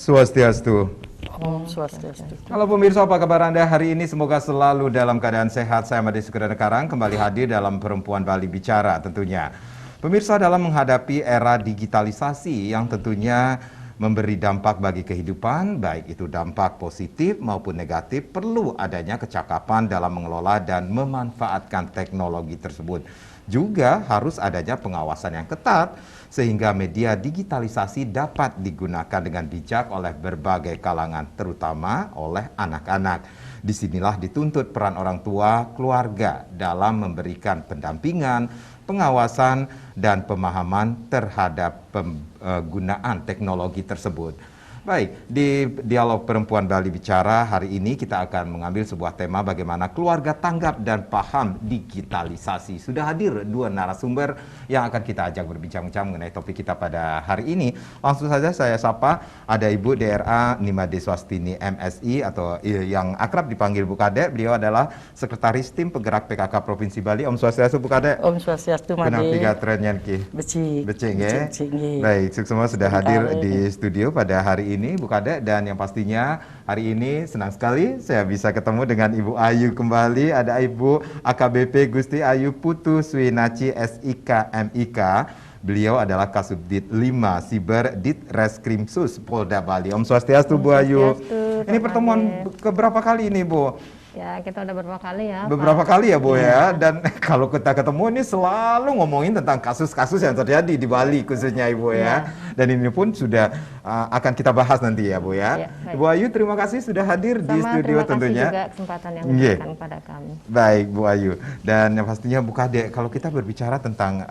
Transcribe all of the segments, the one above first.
Swastiastu. Om Swastiastu. Halo pemirsa, apa kabar Anda hari ini? Semoga selalu dalam keadaan sehat. Saya Made Sukadana Karang kembali hadir dalam Perempuan Bali Bicara tentunya. Pemirsa, dalam menghadapi era digitalisasi yang tentunya memberi dampak bagi kehidupan, baik itu dampak positif maupun negatif, perlu adanya kecakapan dalam mengelola dan memanfaatkan teknologi tersebut. Juga harus adanya pengawasan yang ketat sehingga media digitalisasi dapat digunakan dengan bijak oleh berbagai kalangan, terutama oleh anak-anak. Disinilah dituntut peran orang tua, keluarga dalam memberikan pendampingan, pengawasan, dan pemahaman terhadap penggunaan teknologi tersebut. Baik, di Dialog Perempuan Bali Bicara hari ini kita akan mengambil sebuah tema bagaimana keluarga tanggap dan paham digitalisasi. Sudah hadir dua narasumber yang akan kita ajak berbincang-bincang mengenai topik kita pada hari ini. Langsung saja saya sapa, ada Ibu DRA Nimade Swastini MSI atau yang akrab dipanggil Bu Kadek. Beliau adalah Sekretaris Tim Penggerak PKK Provinsi Bali. Om Swastiastu Bu Kadek. Om Swastiastu Made. Kenapa tiga trennya ki? Becing ya. Baik, semua sudah hadir di studio pada hari ini Bu Kadek, dan yang pastinya hari ini senang sekali saya bisa ketemu dengan Ibu Ayu kembali. Ada Ibu AKBP Gusti Ayu Putu Swinaci SIK MIK. Beliau adalah Kasubdit 5 Siber Ditreskrimsus Polda Bali. Om Swastiastu Bu Ayu. Ini pertemuan keberapa kali ini Bu? Ya, kita udah beberapa kali ya. Beberapa kali ya Bu ya. Dan kalau kita ketemu ini selalu ngomongin tentang kasus-kasus yang terjadi di Bali khususnya Ibu ya. Dan ini pun sudah akan kita bahas nanti ya Bu ya. Ibu Ayu, terima kasih sudah hadir di studio tentunya. Terima kasih juga kesempatan yang diberikan pada kami. Baik Bu Ayu. Dan yang pastinya Bu Kadek, kalau kita berbicara tentang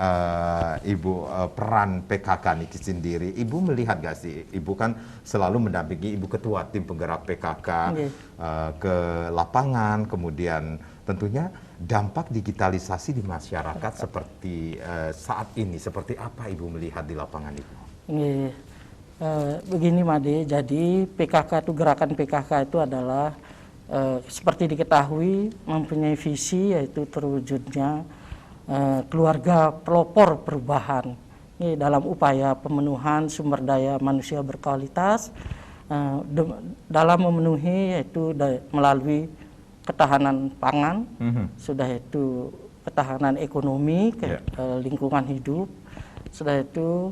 peran PKK nih sendiri, Ibu melihat gak sih? Ibu kan selalu mendampingi Ibu Ketua Tim Penggerak PKK ke lapangan, kemudian tentunya dampak digitalisasi di masyarakat seperti saat ini, seperti apa Ibu melihat di lapangan Ibu? Begini Made, jadi PKK itu, gerakan PKK itu adalah seperti diketahui mempunyai visi, yaitu terwujudnya keluarga pelopor perubahan. Ini dalam upaya pemenuhan sumber daya manusia berkualitas, dalam memenuhi yaitu melalui ketahanan pangan, sudah itu ketahanan ekonomi, lingkungan hidup, sudah itu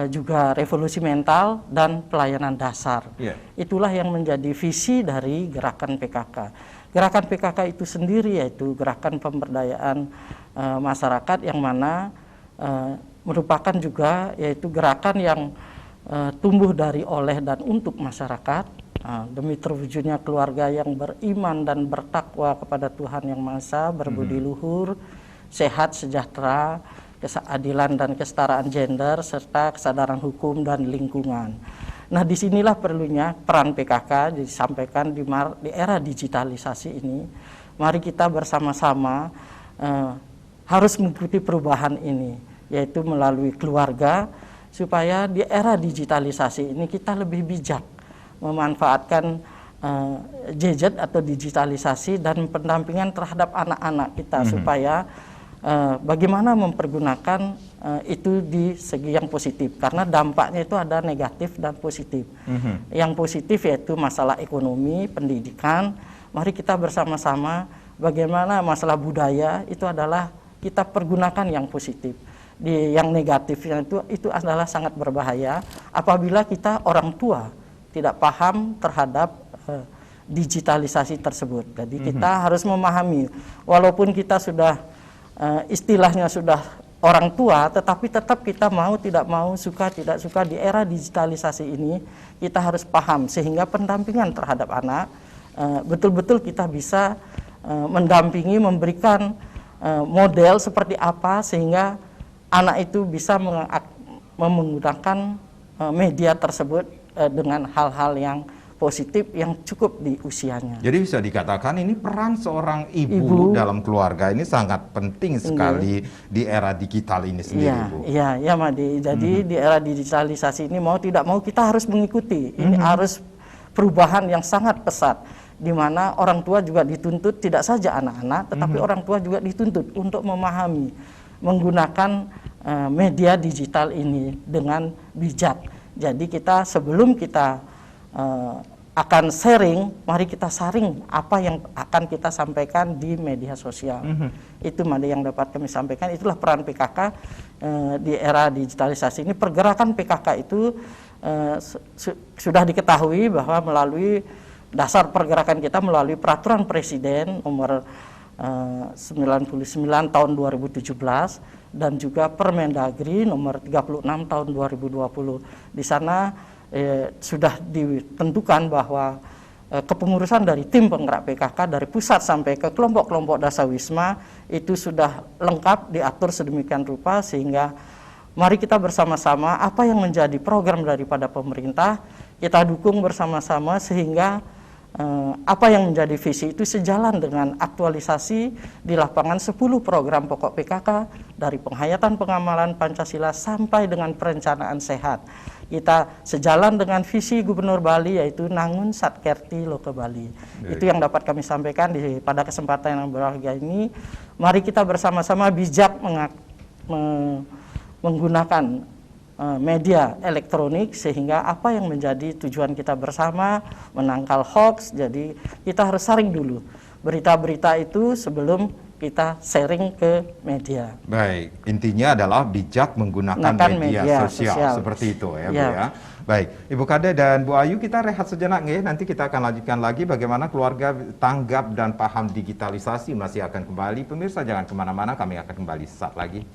juga revolusi mental dan pelayanan dasar. Itulah yang menjadi visi dari gerakan PKK. Gerakan PKK itu sendiri yaitu gerakan pemberdayaan masyarakat yang mana merupakan juga yaitu gerakan yang tumbuh dari, oleh, dan untuk masyarakat demi terwujudnya keluarga yang beriman dan bertakwa kepada Tuhan Yang Maha Esa, berbudi luhur, sehat, sejahtera, keadilan dan kesetaraan gender, serta kesadaran hukum dan lingkungan. Nah, disinilah perlunya peran PKK disampaikan di era digitalisasi ini. Mari kita bersama-sama harus mengikuti perubahan ini, yaitu melalui keluarga, supaya di era digitalisasi ini kita lebih bijak memanfaatkan gadget atau digitalisasi dan pendampingan terhadap anak-anak kita, supaya bagaimana mempergunakan itu di segi yang positif, karena dampaknya itu ada negatif dan positif. Yang positif yaitu masalah ekonomi, pendidikan. Mari kita bersama-sama bagaimana masalah budaya itu adalah kita pergunakan yang positif. Di yang negatifnya itu adalah sangat berbahaya apabila kita orang tua tidak paham terhadap digitalisasi tersebut. Jadi kita harus memahami, walaupun kita sudah istilahnya sudah orang tua, tetapi tetap kita mau tidak mau, suka tidak suka, di era digitalisasi ini kita harus paham, sehingga pendampingan terhadap anak betul-betul kita bisa mendampingi, memberikan model seperti apa sehingga anak itu bisa menggunakan media tersebut dengan hal-hal yang positif yang cukup di usianya. Jadi bisa dikatakan ini peran seorang ibu dalam keluarga ini sangat penting sekali di era digital ini sendiri, Bu. Iya, Made. Jadi di era digitalisasi ini mau tidak mau kita harus mengikuti. Ini harus perubahan yang sangat pesat, di mana orang tua juga dituntut, tidak saja anak-anak, tetapi orang tua juga dituntut untuk memahami, menggunakan media digital ini dengan bijak. Jadi kita sebelum kita akan sharing, mari kita saring apa yang akan kita sampaikan di media sosial. Itu yang dapat kami sampaikan. Itulah peran PKK di era digitalisasi ini. Pergerakan PKK itu sudah diketahui bahwa melalui dasar pergerakan kita melalui peraturan Presiden nomor 99 tahun 2017 dan juga Permendagri nomor 36 tahun 2020. Di sana sudah ditentukan bahwa kepengurusan dari tim penggerak PKK dari pusat sampai ke kelompok-kelompok dasawisma itu sudah lengkap diatur sedemikian rupa, sehingga mari kita bersama-sama apa yang menjadi program daripada pemerintah kita dukung bersama-sama, sehingga apa yang menjadi visi itu sejalan dengan aktualisasi di lapangan 10 program pokok PKK dari penghayatan pengamalan Pancasila sampai dengan perencanaan sehat. Kita sejalan dengan visi Gubernur Bali, yaitu Nangun Satkerti Loke Bali. Itu yang dapat kami sampaikan pada kesempatan yang berbahagia ini. Mari kita bersama-sama bijak menggunakan media elektronik, sehingga apa yang menjadi tujuan kita bersama menangkal hoax. Jadi kita harus saring dulu berita-berita itu sebelum kita sharing ke media. Baik, intinya adalah bijak menggunakan media sosial seperti itu ya, Bu ya. Baik, Ibu Kade dan Bu Ayu, kita rehat sejenak nggih. Nanti kita akan lanjutkan lagi bagaimana keluarga tanggap dan paham digitalisasi masih akan kembali. Pemirsa jangan kemana-mana, kami akan kembali sesaat lagi.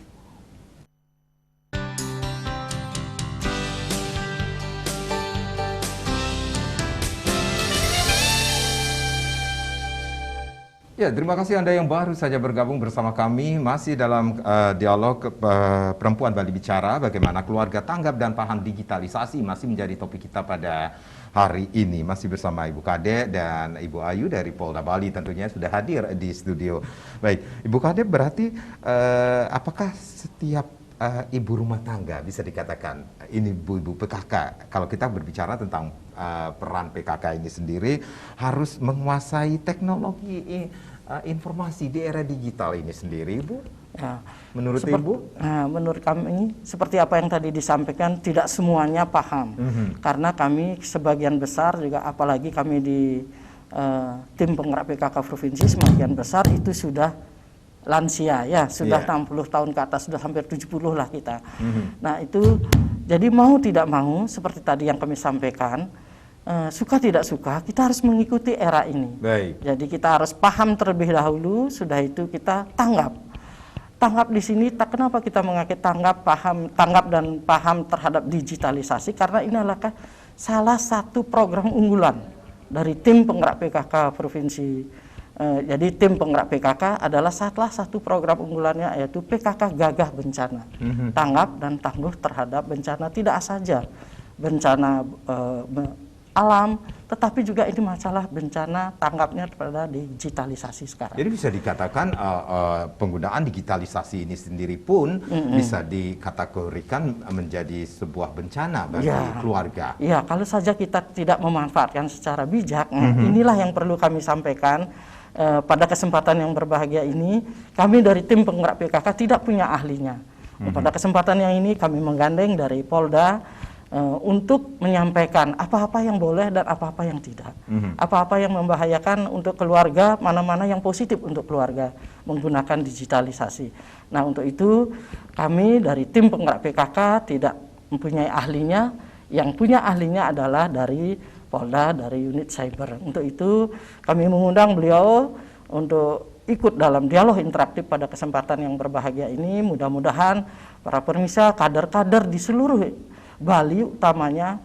Ya, terima kasih Anda yang baru saja bergabung bersama kami. Masih dalam dialog Perempuan Bali Bicara, bagaimana keluarga tanggap dan paham digitalisasi masih menjadi topik kita pada hari ini. Masih bersama Ibu Kade dan Ibu Ayu dari Polda Bali tentunya sudah hadir di studio. Baik, Ibu Kade, berarti apakah setiap ibu rumah tangga bisa dikatakan ini ibu-ibu PKK, kalau kita berbicara tentang peran PKK ini sendiri harus menguasai teknologi informasi di era digital ini sendiri, Ibu? Ya, menurut Ibu? Menurut kami seperti apa yang tadi disampaikan, tidak semuanya paham. Karena kami sebagian besar juga, apalagi kami di tim penggerak PKK provinsi, sebagian besar itu sudah lansia ya, sudah 60 tahun ke atas, sudah hampir 70 lah kita. Nah itu, jadi mau tidak mau seperti tadi yang kami sampaikan, suka tidak suka kita harus mengikuti era ini. Baik. Jadi kita harus paham terlebih dahulu, sudah itu kita tanggap. Tanggap di sini, kenapa kita mengakui tanggap dan paham terhadap digitalisasi, karena ini adalah salah satu program unggulan dari tim penggerak PKK provinsi. Jadi tim penggerak PKK adalah salah satu program unggulannya, yaitu PKK Gagah Bencana. Tanggap dan tangguh terhadap bencana, tidak saja bencana alam, tetapi juga ini masalah bencana tanggapnya pada digitalisasi sekarang. Jadi bisa dikatakan penggunaan digitalisasi ini sendiri pun bisa dikategorikan menjadi sebuah bencana bagi keluarga. Iya, kalau saja kita tidak memanfaatkan secara bijak, inilah yang perlu kami sampaikan. Pada kesempatan yang berbahagia ini, kami dari tim penggerak PKK tidak punya ahlinya. Pada kesempatan yang ini kami menggandeng dari Polda untuk menyampaikan apa-apa yang boleh dan apa-apa yang tidak. Apa-apa yang membahayakan untuk keluarga, mana-mana yang positif untuk keluarga menggunakan digitalisasi. Nah, untuk itu kami dari tim penggerak PKK tidak mempunyai ahlinya. Yang punya ahlinya adalah dari Polda, dari unit cyber. Untuk itu kami mengundang beliau untuk ikut dalam dialog interaktif pada kesempatan yang berbahagia ini. Mudah-mudahan para pemirsa, kader-kader di seluruh Bali utamanya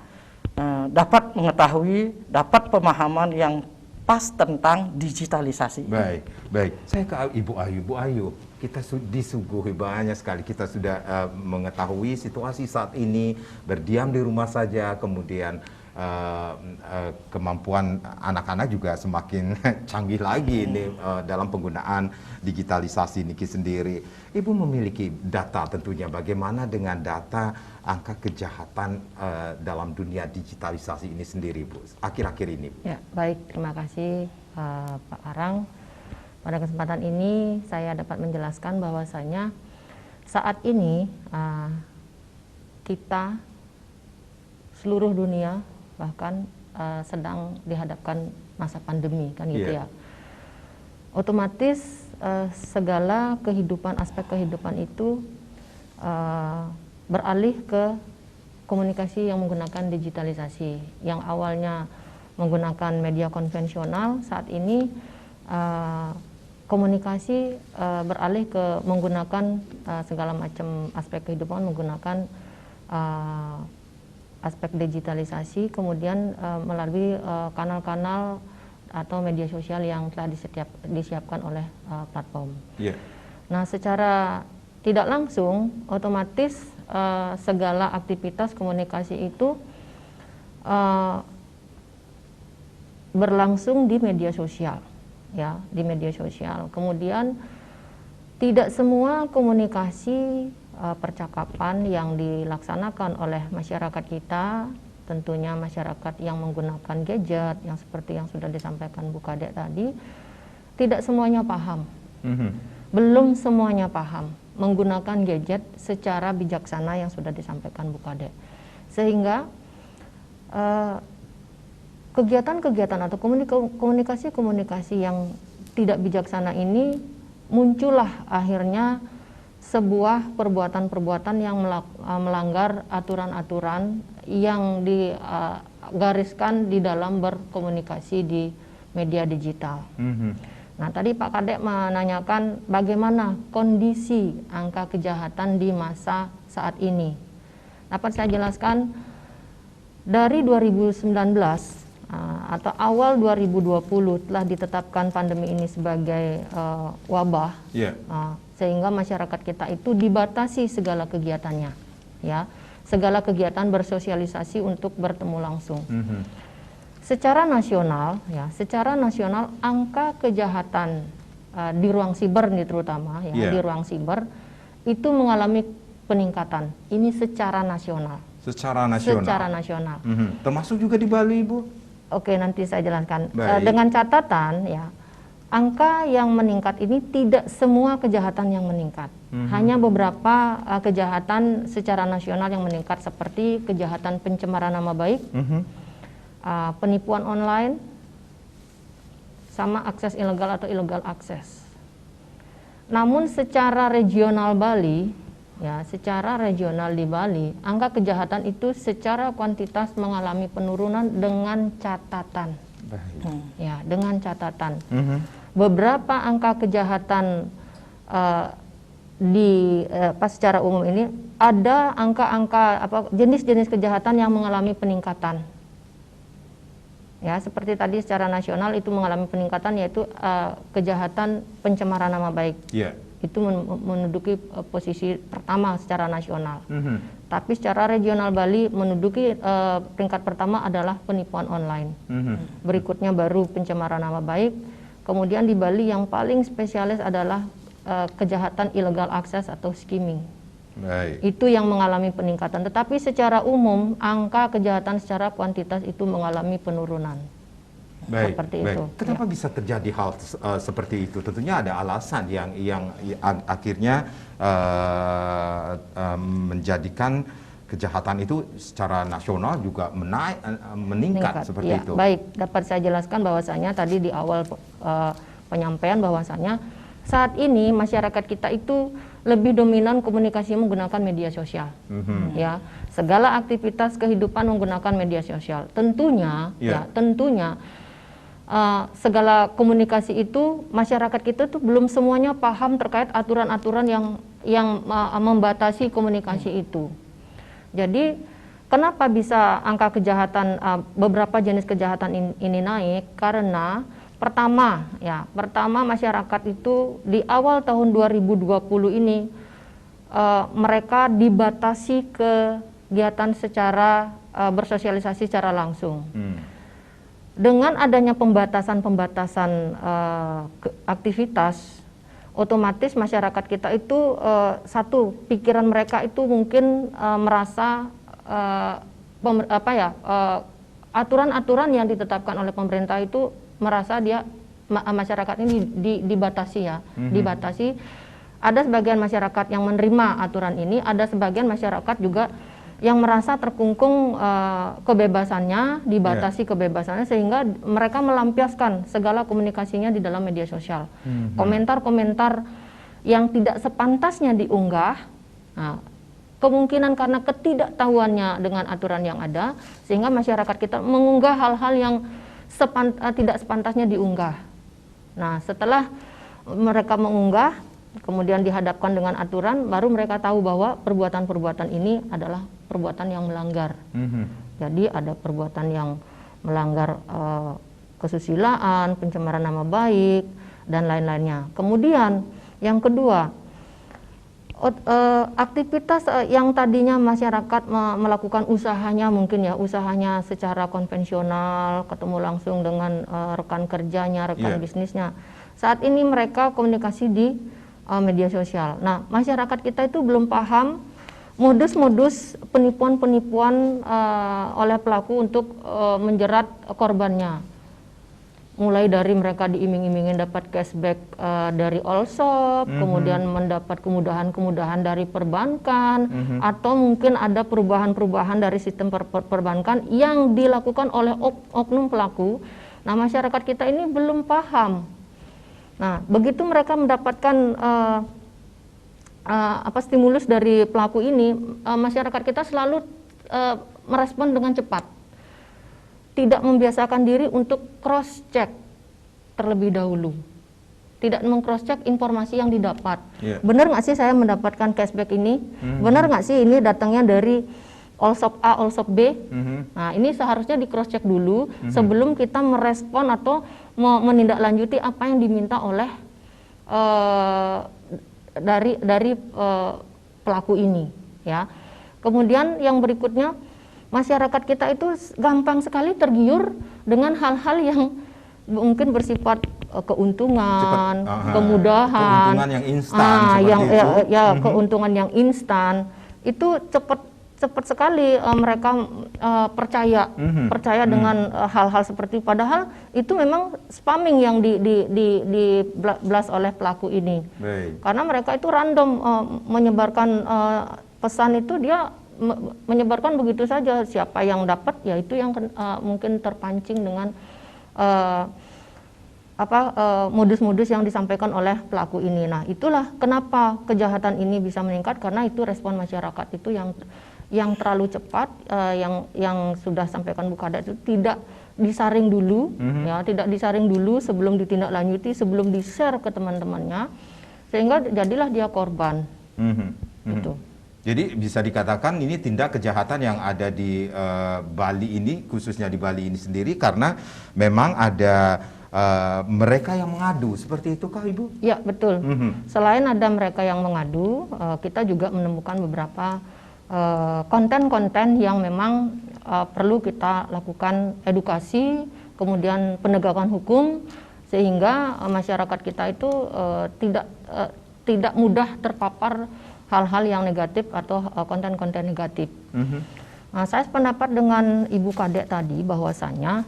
dapat mengetahui, dapat pemahaman yang pas tentang digitalisasi. Baik, baik. Saya ke Ibu Ayu. Bu Ayu, kita disuguhi banyak sekali. Kita sudah mengetahui situasi saat ini, berdiam di rumah saja, kemudian kemampuan anak-anak juga semakin canggih lagi ini dalam penggunaan digitalisasi niki sendiri. Ibu memiliki data tentunya, bagaimana dengan data angka kejahatan dalam dunia digitalisasi ini sendiri, Bu, akhir-akhir ini? Ya, baik, terima kasih Pak Arang. Pada kesempatan ini saya dapat menjelaskan bahwasanya saat ini kita seluruh dunia, bahkan sedang dihadapkan masa pandemi kan gitu Iya. ya. Otomatis segala kehidupan, aspek kehidupan itu beralih ke komunikasi yang menggunakan digitalisasi. Yang awalnya menggunakan media konvensional, saat ini komunikasi beralih ke menggunakan segala macam aspek kehidupan, menggunakan aspek digitalisasi, kemudian melalui kanal-kanal atau media sosial yang telah disiapkan oleh platform. Iya. Nah, secara tidak langsung, otomatis segala aktivitas komunikasi itu berlangsung di media sosial, ya, di media sosial. Kemudian tidak semua komunikasi percakapan yang dilaksanakan oleh masyarakat kita, tentunya masyarakat yang menggunakan gadget, yang seperti yang sudah disampaikan Bu Kadek tadi, tidak semuanya paham. Belum semuanya paham menggunakan gadget secara bijaksana yang sudah disampaikan Bu Kadek. Sehingga kegiatan-kegiatan atau komunikasi-komunikasi yang tidak bijaksana ini muncullah akhirnya sebuah perbuatan-perbuatan yang melanggar aturan-aturan yang digariskan di dalam berkomunikasi di media digital. Nah, tadi Pak Kadek menanyakan bagaimana kondisi angka kejahatan di masa saat ini. Dapat saya jelaskan, dari 2019 atau awal 2020 telah ditetapkan pandemi ini sebagai wabah, sehingga masyarakat kita itu dibatasi segala kegiatannya, ya, segala kegiatan bersosialisasi untuk bertemu langsung. Secara nasional, ya, secara nasional angka kejahatan di ruang siber nih terutama, ya, di ruang siber itu mengalami peningkatan. Ini secara nasional. Secara nasional. Secara nasional. Termasuk juga di Bali, Bu? Oke, nanti saya jelaskan. Baik. Dengan catatan, ya, angka yang meningkat ini tidak semua kejahatan yang meningkat. Hanya beberapa kejahatan secara nasional yang meningkat, seperti kejahatan pencemaran nama baik, penipuan online, sama akses ilegal atau illegal akses. Namun secara regional Bali, ya, secara regional di Bali, angka kejahatan itu secara kuantitas mengalami penurunan dengan catatan. Ya, dengan catatan. Beberapa angka kejahatan secara umum ini ada angka-angka jenis-jenis kejahatan yang mengalami peningkatan. Ya, seperti tadi secara nasional itu mengalami peningkatan, yaitu kejahatan pencemaran nama baik. Itu menduduki posisi pertama secara nasional. Tapi secara regional Bali menduduki peringkat pertama adalah penipuan online. Berikutnya baru pencemaran nama baik. Kemudian di Bali yang paling spesialis adalah kejahatan illegal access atau skimming. Itu yang mengalami peningkatan. Tetapi secara umum angka kejahatan secara kuantitas itu mengalami penurunan. Seperti itu. Kenapa bisa terjadi hal seperti itu? Tentunya ada alasan yang akhirnya menjadikan kejahatan itu secara nasional juga meningkat seperti itu. Baik, dapat saya jelaskan bahwasanya tadi di awal penyampaian bahwasanya saat ini masyarakat kita itu lebih dominan komunikasi menggunakan media sosial. Ya, segala aktivitas kehidupan menggunakan media sosial. Tentunya, tentunya segala komunikasi itu masyarakat kita tuh belum semuanya paham terkait aturan-aturan yang membatasi komunikasi itu. Jadi kenapa bisa angka kejahatan beberapa jenis kejahatan ini naik? Karena pertama masyarakat itu di awal tahun 2020 ini mereka dibatasi kegiatan secara bersosialisasi secara langsung. Dengan adanya pembatasan aktivitas, otomatis masyarakat kita itu satu, pikiran mereka itu mungkin merasa aturan-aturan yang ditetapkan oleh pemerintah itu merasa masyarakat ini dibatasi, ya, dibatasi. Ada sebagian masyarakat yang menerima aturan ini, ada sebagian masyarakat juga yang merasa terkungkung kebebasannya, dibatasi kebebasannya, sehingga mereka melampiaskan segala komunikasinya di dalam media sosial. Komentar-komentar yang tidak sepantasnya diunggah, nah, kemungkinan karena ketidaktahuannya dengan aturan yang ada, sehingga masyarakat kita mengunggah hal-hal yang tidak sepantasnya diunggah. Nah, setelah mereka mengunggah, kemudian dihadapkan dengan aturan, baru mereka tahu bahwa perbuatan-perbuatan ini adalah perbuatan yang melanggar. Jadi ada perbuatan yang melanggar kesusilaan, pencemaran nama baik, dan lain-lainnya. Kemudian yang kedua, aktivitas yang tadinya masyarakat melakukan usahanya, mungkin ya usahanya secara konvensional, ketemu langsung dengan rekan kerjanya, rekan bisnisnya. Saat ini mereka komunikasi di media sosial. Nah, masyarakat kita itu belum paham modus-modus penipuan-penipuan oleh pelaku untuk menjerat korbannya. Mulai dari mereka diiming-imingin dapat cashback dari Allshop, kemudian mendapat kemudahan-kemudahan dari perbankan, atau mungkin ada perubahan-perubahan dari sistem perbankan yang dilakukan oleh oknum pelaku. Nah, masyarakat kita ini belum paham. Nah, begitu mereka mendapatkan stimulus dari pelaku ini, masyarakat kita selalu merespon dengan cepat. Tidak membiasakan diri untuk cross check terlebih dahulu, tidak meng-cross check informasi yang didapat. Benar nggak sih saya mendapatkan cashback ini? Benar nggak sih ini datangnya dari Allshop A, Allshop B? Nah, ini seharusnya di cross check dulu sebelum kita merespon atau menindaklanjuti apa yang diminta oleh dari pelaku ini, ya. Kemudian yang berikutnya, masyarakat kita itu gampang sekali tergiur dengan hal-hal yang mungkin bersifat keuntungan, kemudahan, keuntungan yang instan, keuntungan yang instan itu cepat sekali mereka percaya dengan hal-hal seperti, padahal itu memang spamming yang di blast oleh pelaku ini. Karena mereka itu random menyebarkan pesan itu, dia menyebarkan begitu saja, siapa yang dapat ya itu yang mungkin terpancing dengan modus-modus yang disampaikan oleh pelaku ini. Nah, itulah kenapa kejahatan ini bisa meningkat, karena itu respon masyarakat itu yang terlalu cepat, yang sudah sampaikan Bu Kadek itu tidak disaring dulu, ya, tidak disaring dulu sebelum ditindaklanjuti, sebelum di-share ke teman-temannya, sehingga jadilah dia korban. Gitu. Jadi bisa dikatakan ini tindak kejahatan yang ada di Bali ini, khususnya di Bali ini sendiri, karena memang ada mereka yang mengadu, seperti itu kah Ibu? Ya, betul. Selain ada mereka yang mengadu, kita juga menemukan beberapa konten-konten yang memang perlu kita lakukan edukasi, kemudian penegakan hukum, sehingga masyarakat kita itu tidak mudah terpapar hal-hal yang negatif atau konten-konten negatif. Nah, saya sependapat dengan Ibu Kadek tadi bahwasanya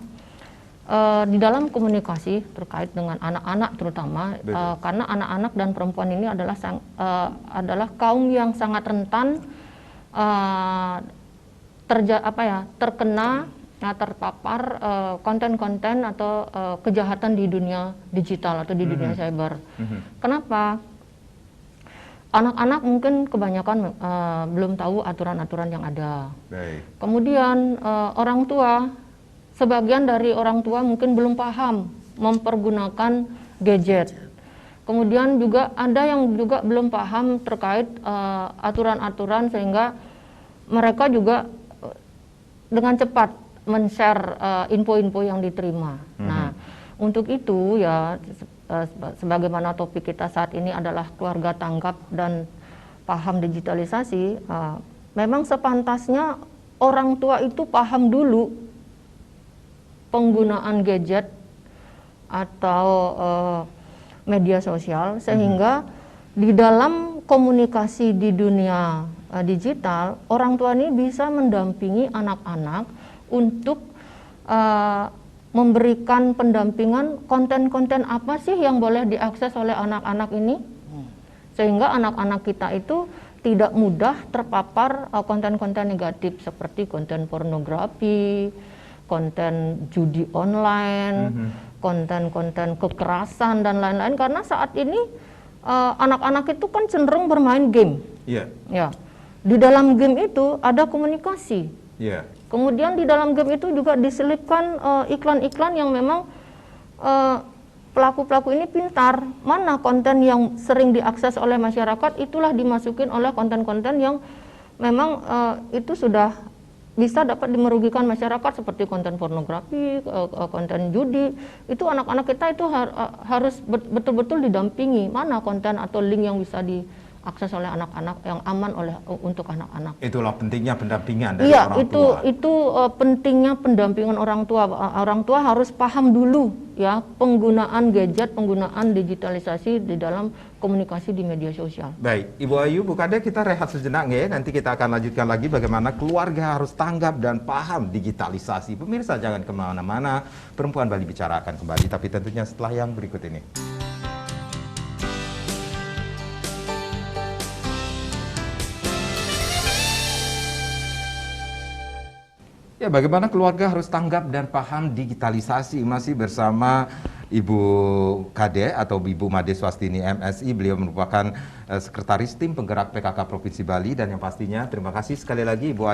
di dalam komunikasi terkait dengan anak-anak terutama, karena anak-anak dan perempuan ini adalah kaum yang sangat rentan terkena, terpapar konten-konten atau kejahatan di dunia digital atau di dunia cyber. Kenapa? Anak-anak mungkin kebanyakan belum tahu aturan-aturan yang ada. Kemudian orang tua, sebagian dari orang tua mungkin belum paham mempergunakan gadget. Kemudian juga ada yang juga belum paham terkait aturan-aturan, sehingga mereka juga dengan cepat men-share info-info yang diterima. Nah, untuk itu ya, sebagaimana topik kita saat ini adalah keluarga tanggap dan paham digitalisasi, memang sepantasnya orang tua itu paham dulu penggunaan gadget atau media sosial, sehingga di dalam komunikasi di dunia digital, orang tua ini bisa mendampingi anak-anak untuk memberikan pendampingan konten-konten apa sih yang boleh diakses oleh anak-anak ini, sehingga anak-anak kita itu tidak mudah terpapar konten-konten negatif seperti konten pornografi, konten judi online, konten-konten kekerasan dan lain-lain, karena saat ini anak-anak itu kan cenderung bermain game. Iya. Ya. Di dalam game itu ada komunikasi. Iya. Kemudian di dalam game itu juga diselipkan iklan-iklan yang memang pelaku-pelaku ini pintar. Mana konten yang sering diakses oleh masyarakat, itulah dimasukin oleh konten-konten yang memang itu sudah bisa dapat merugikan masyarakat, seperti konten pornografi, konten judi. Itu anak-anak kita itu harus betul-betul didampingi. Mana konten atau link yang bisa diakses oleh anak-anak, yang aman untuk anak-anak. Itulah pentingnya pendampingan dari Iya, orang tua. itu pentingnya pendampingan orang tua. Orang tua harus paham dulu ya penggunaan gadget, penggunaan digitalisasi di dalam komunikasi di media sosial. Baik, Ibu Ayu, Bu Kade, kita rehat sejenak ya. Nanti kita akan lanjutkan lagi bagaimana keluarga harus tanggap dan paham digitalisasi. Pemirsa jangan kemana-mana, Perempuan Bali Bicara akan kembali, tapi tentunya setelah yang berikut ini. Ya, bagaimana keluarga harus tanggap dan paham digitalisasi, masih bersama Ibu Kade atau Ibu Made Swastini MSI. Beliau merupakan sekretaris tim penggerak PKK Provinsi Bali, dan yang pastinya terima kasih sekali lagi Ibu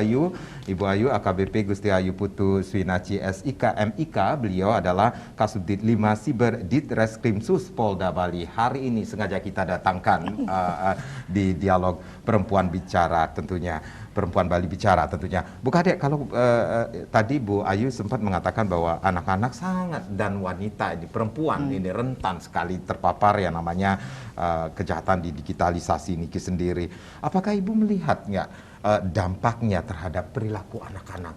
Ayu AKBP Gusti Ayu Putu Swinaci SIK MIK. Beliau adalah Kasubdit 5 Siber Ditreskrimsus Polda Bali. Hari ini sengaja kita datangkan di dialog Perempuan Bicara tentunya. Perempuan Bali Bicara tentunya. Bu Kade, kalau tadi Bu Ayu sempat mengatakan bahwa anak-anak sangat dan wanita ini, perempuan ini rentan sekali terpapar yang namanya kejahatan di digitalisasi niki sendiri. Apakah Ibu melihat nggak dampaknya terhadap perilaku anak-anak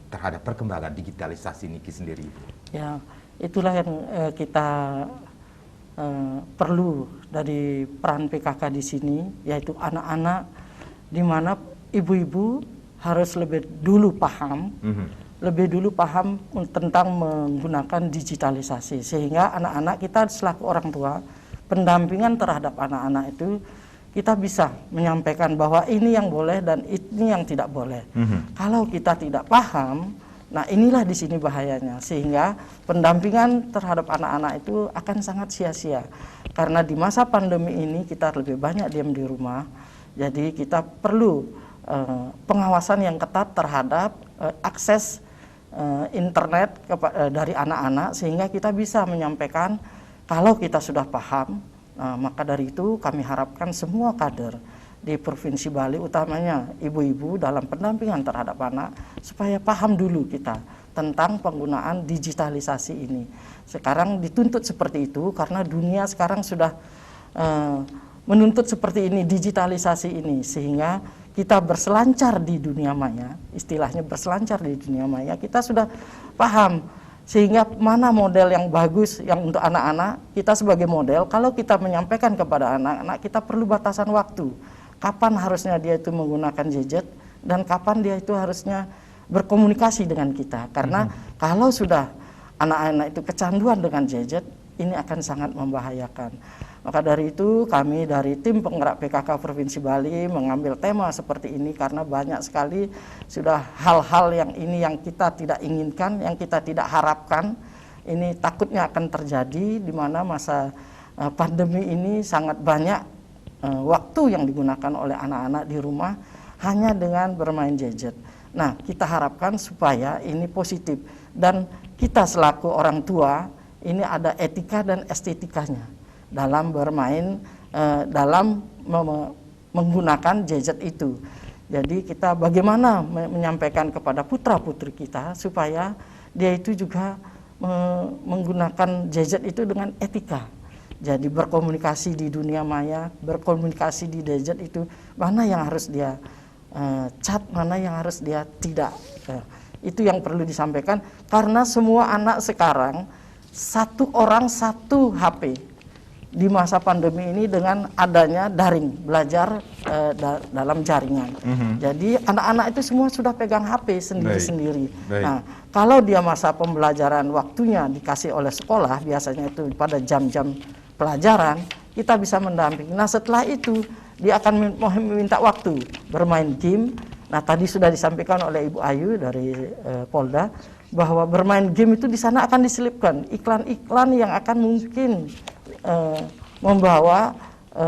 terhadap perkembangan digitalisasi niki sendiri, Ibu? Ya, itulah yang kita perlu dari peran PKK di sini, yaitu anak-anak, di mana ibu-ibu harus lebih dulu paham tentang menggunakan digitalisasi, sehingga anak-anak kita selaku orang tua, pendampingan terhadap anak-anak itu kita bisa menyampaikan bahwa ini yang boleh dan ini yang tidak boleh. Kalau kita tidak paham, nah inilah di sini bahayanya, sehingga pendampingan terhadap anak-anak itu akan sangat sia-sia. Karena di masa pandemi ini kita lebih banyak diam di rumah, jadi kita perlu pengawasan yang ketat terhadap akses internet dari anak-anak, sehingga kita bisa menyampaikan kalau kita sudah paham. Maka dari itu kami harapkan semua kader di Provinsi Bali, utamanya ibu-ibu, dalam pendampingan terhadap anak, supaya paham dulu kita tentang penggunaan digitalisasi ini. Sekarang dituntut seperti itu karena dunia sekarang sudah menuntut seperti ini, digitalisasi ini, sehingga kita berselancar di dunia maya, istilahnya berselancar di dunia maya, kita sudah paham sehingga mana model yang bagus yang untuk anak-anak. Kita sebagai model, kalau kita menyampaikan kepada anak-anak, kita perlu batasan waktu. Kapan harusnya dia itu menggunakan gadget dan kapan dia itu harusnya berkomunikasi dengan kita. Karena kalau sudah anak-anak itu kecanduan dengan gadget, ini akan sangat membahayakan. Maka dari itu kami dari tim penggerak PKK Provinsi Bali mengambil tema seperti ini karena banyak sekali sudah hal-hal yang ini yang kita tidak inginkan, yang kita tidak harapkan. Ini takutnya akan terjadi di mana masa pandemi ini sangat banyak waktu yang digunakan oleh anak-anak di rumah hanya dengan bermain gadget. Nah, kita harapkan supaya ini positif dan kita selaku orang tua ini ada etika dan estetikanya dalam bermain, dalam menggunakan gadget itu. Jadi kita bagaimana menyampaikan kepada putra-putri kita supaya dia itu juga menggunakan gadget itu dengan etika. Jadi berkomunikasi di dunia maya, berkomunikasi di gadget itu, mana yang harus dia chat, mana yang harus dia tidak. Itu yang perlu disampaikan karena semua anak sekarang satu orang satu HP. Di masa pandemi ini dengan adanya daring, belajar dalam jaringan. Jadi anak-anak itu semua sudah pegang HP sendiri-sendiri. Nah, kalau dia masa pembelajaran waktunya dikasih oleh sekolah, biasanya itu pada jam-jam pelajaran, kita bisa mendampingi. Nah setelah itu dia akan meminta waktu bermain game. Nah tadi sudah disampaikan oleh Ibu Ayu dari Polda bahwa bermain game itu di sana akan diselipkan iklan-iklan yang akan mungkin membawa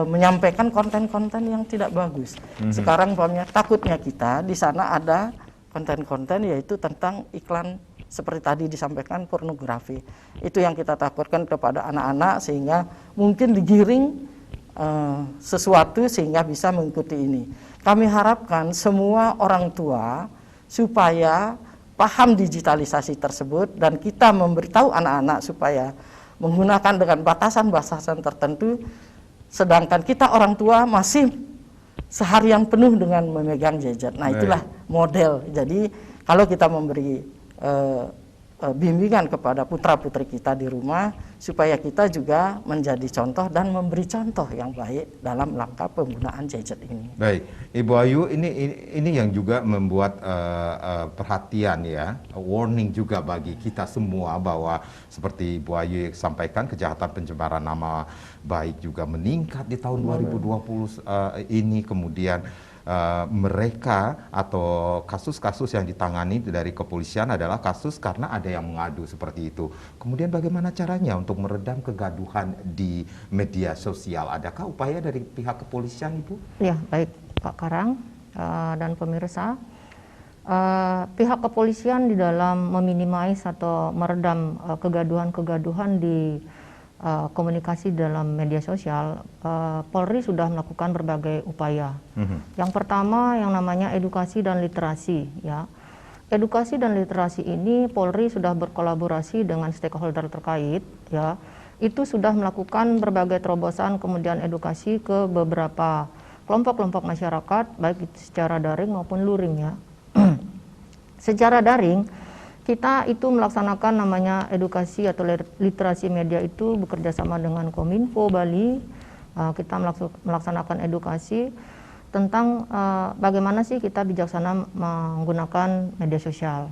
menyampaikan konten-konten yang tidak bagus. Sekarang takutnya kita di sana ada konten-konten yaitu tentang iklan seperti tadi disampaikan pornografi. Itu yang kita takutkan kepada anak-anak sehingga mungkin digiring sesuatu sehingga bisa mengikuti ini. Kami harapkan semua orang tua supaya paham digitalisasi tersebut dan kita memberitahu anak-anak supaya menggunakan dengan batasan-batasan tertentu, sedangkan kita orang tua masih seharian penuh dengan memegang gadget. Nah itulah model. Jadi kalau kita memberi bimbingan kepada putra-putri kita di rumah supaya kita juga menjadi contoh dan memberi contoh yang baik dalam langkah penggunaan gadget ini. Baik, Ibu Ayu, ini yang juga membuat perhatian ya, warning juga bagi kita semua bahwa seperti Ibu Ayu sampaikan kejahatan pencemaran nama baik juga meningkat di tahun 2020 ini, kemudian mereka atau kasus-kasus yang ditangani dari kepolisian adalah kasus karena ada yang mengadu seperti itu. Kemudian bagaimana caranya untuk meredam kegaduhan di media sosial? Adakah upaya dari pihak kepolisian, Ibu? Ya, baik Pak Karang dan pemirsa. Pihak kepolisian di dalam meminimais atau meredam kegaduhan-kegaduhan di komunikasi dalam media sosial, Polri sudah melakukan berbagai upaya. Yang pertama yang namanya edukasi dan literasi, ya. Edukasi dan literasi ini Polri sudah berkolaborasi dengan stakeholder terkait, ya. Itu sudah melakukan berbagai terobosan kemudian edukasi ke beberapa kelompok-kelompok masyarakat baik secara daring maupun luring, ya. Secara daring kita itu melaksanakan namanya edukasi atau literasi media itu bekerja sama dengan Kominfo Bali. Kita melaksanakan edukasi tentang bagaimana sih kita bijaksana menggunakan media sosial.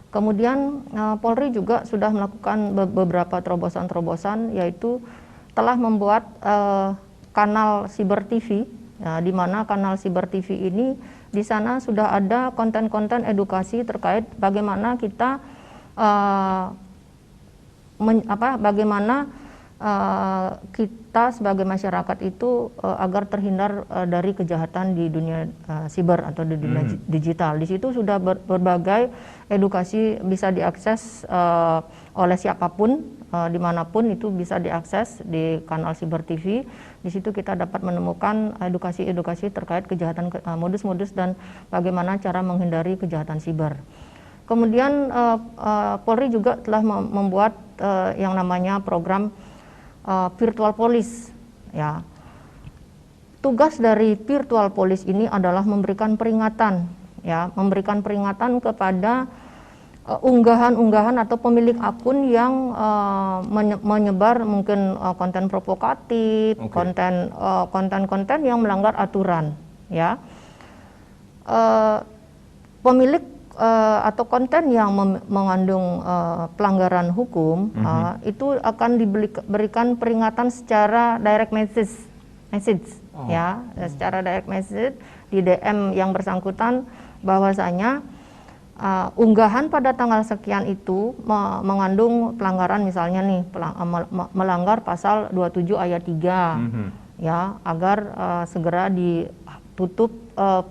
Kemudian Polri juga sudah melakukan beberapa terobosan-terobosan, yaitu telah membuat kanal Cyber TV, ya, di mana kanal Cyber TV ini di sana sudah ada konten-konten edukasi terkait bagaimana kita kita sebagai masyarakat itu agar terhindar dari kejahatan di dunia siber atau di dunia digital. Di situ sudah berbagai edukasi bisa diakses oleh siapapun, dimanapun itu bisa diakses di kanal Cyber TV. Di situ kita dapat menemukan edukasi-edukasi terkait kejahatan, modus-modus dan bagaimana cara menghindari kejahatan siber. Kemudian Polri juga telah membuat yang namanya program virtual police, ya. Tugas dari virtual police ini adalah memberikan peringatan, ya, memberikan peringatan kepada unggahan-unggahan atau pemilik akun yang menyebar mungkin konten provokatif, konten-konten yang melanggar aturan, ya. Pemilik atau konten yang mengandung pelanggaran hukum itu akan diberikan peringatan secara direct message, ya, secara direct message di DM yang bersangkutan bahwasanya unggahan pada tanggal sekian itu mengandung pelanggaran, misalnya nih melanggar pasal 27 ayat 3, ya, agar segera ditutup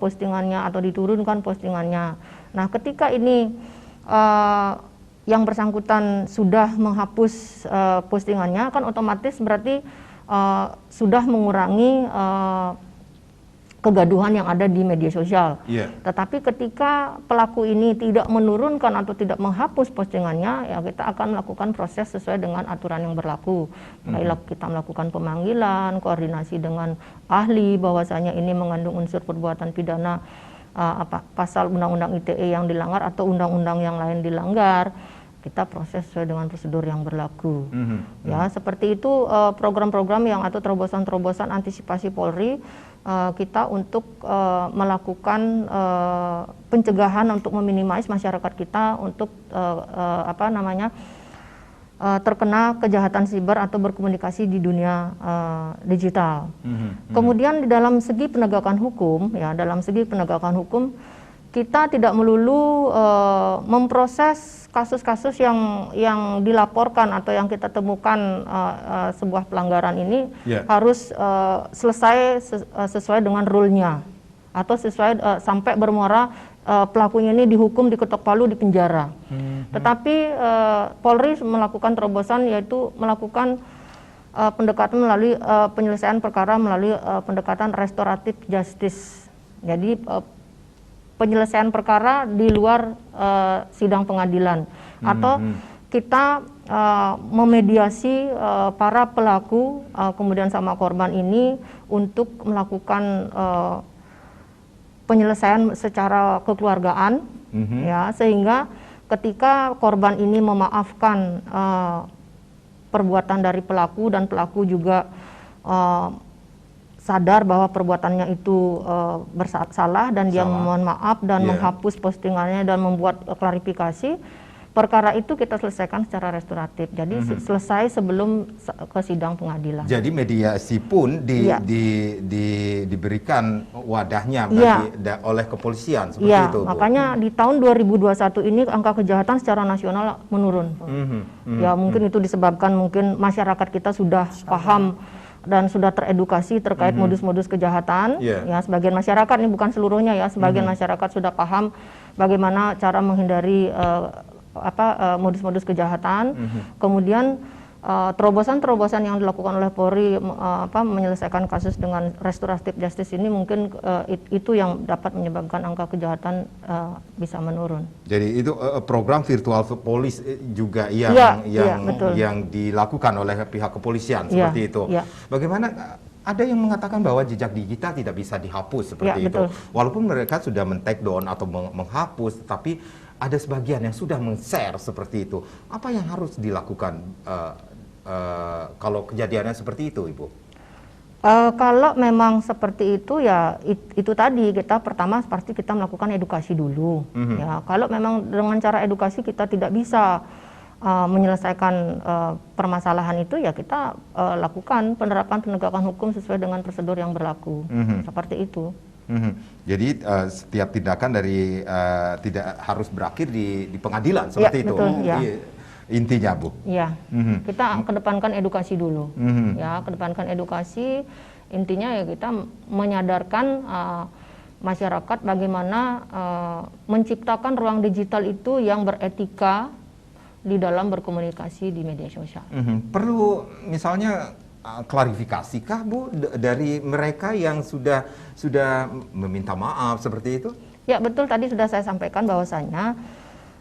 postingannya atau diturunkan postingannya. Nah, ketika ini yang bersangkutan sudah menghapus postingannya, kan otomatis berarti sudah mengurangi kegaduhan yang ada di media sosial. Tetapi ketika pelaku ini tidak menurunkan atau tidak menghapus postingannya, ya kita akan melakukan proses sesuai dengan aturan yang berlaku. Kita melakukan pemanggilan, koordinasi dengan ahli bahwasanya ini mengandung unsur perbuatan pidana, pasal undang-undang ITE yang dilanggar atau undang-undang yang lain dilanggar. Kita proses sesuai dengan prosedur yang berlaku. Ya, seperti itu program-program yang atau terobosan-terobosan antisipasi Polri kita untuk melakukan pencegahan untuk meminimais masyarakat kita untuk terkena kejahatan siber atau berkomunikasi di dunia digital. Kemudian di dalam segi penegakan hukum, ya dalam segi penegakan hukum kita tidak melulu memproses kasus-kasus yang dilaporkan atau yang kita temukan sebuah pelanggaran ini harus selesai sesuai dengan rule-nya atau sesuai sampai bermuara pelakunya ini dihukum, diketok palu, di penjara. Tetapi Polri melakukan terobosan, yaitu melakukan pendekatan melalui penyelesaian perkara melalui pendekatan restoratif justice. Jadi penyelesaian perkara di luar sidang pengadilan, atau kita memediasi para pelaku kemudian sama korban ini untuk melakukan penyelesaian secara kekeluargaan, ya, sehingga ketika korban ini memaafkan perbuatan dari pelaku dan pelaku juga sadar bahwa perbuatannya itu bersalah dan dia memohon maaf dan menghapus postingannya dan membuat klarifikasi, perkara itu kita selesaikan secara restoratif. Jadi selesai sebelum ke sidang pengadilan. Jadi mediasi pun diberikan wadahnya oleh kepolisian seperti itu, Bu. Makanya di tahun 2021 ini angka kejahatan secara nasional menurun. Ya mungkin itu disebabkan mungkin masyarakat kita sudah paham dan sudah teredukasi terkait modus-modus kejahatan. Ya sebagian masyarakat, ini bukan seluruhnya ya, sebagian masyarakat sudah paham bagaimana cara menghindari modus-modus kejahatan. Kemudian terobosan-terobosan yang dilakukan oleh Polri menyelesaikan kasus dengan restoratif justice ini mungkin itu yang dapat menyebabkan angka kejahatan bisa menurun. Jadi itu program virtual police juga yang dilakukan oleh pihak kepolisian seperti itu. Bagaimana? Ada yang mengatakan bahwa jejak digital tidak bisa dihapus seperti itu. Walaupun mereka sudah men-take down atau menghapus, tapi ada sebagian yang sudah men-share seperti itu. Apa yang harus dilakukan kalau kejadiannya seperti itu, Ibu? Kalau memang seperti itu, ya itu tadi, kita pertama pasti kita melakukan edukasi dulu. Ya, kalau memang dengan cara edukasi kita tidak bisa menyelesaikan permasalahan itu, ya kita lakukan penerapan penegakan hukum sesuai dengan prosedur yang berlaku. Seperti itu. Jadi setiap tindakan dari tidak harus berakhir di pengadilan seperti itu. Betul, ya. Intinya, Bu. Ya, kita kedepankan edukasi dulu. Ya, kedepankan edukasi. Intinya ya kita menyadarkan masyarakat bagaimana menciptakan ruang digital itu yang beretika di dalam berkomunikasi di media sosial. Perlu misalnya klarifikasikah, Bu, dari mereka yang sudah meminta maaf seperti itu? Ya betul, tadi sudah saya sampaikan bahwasanya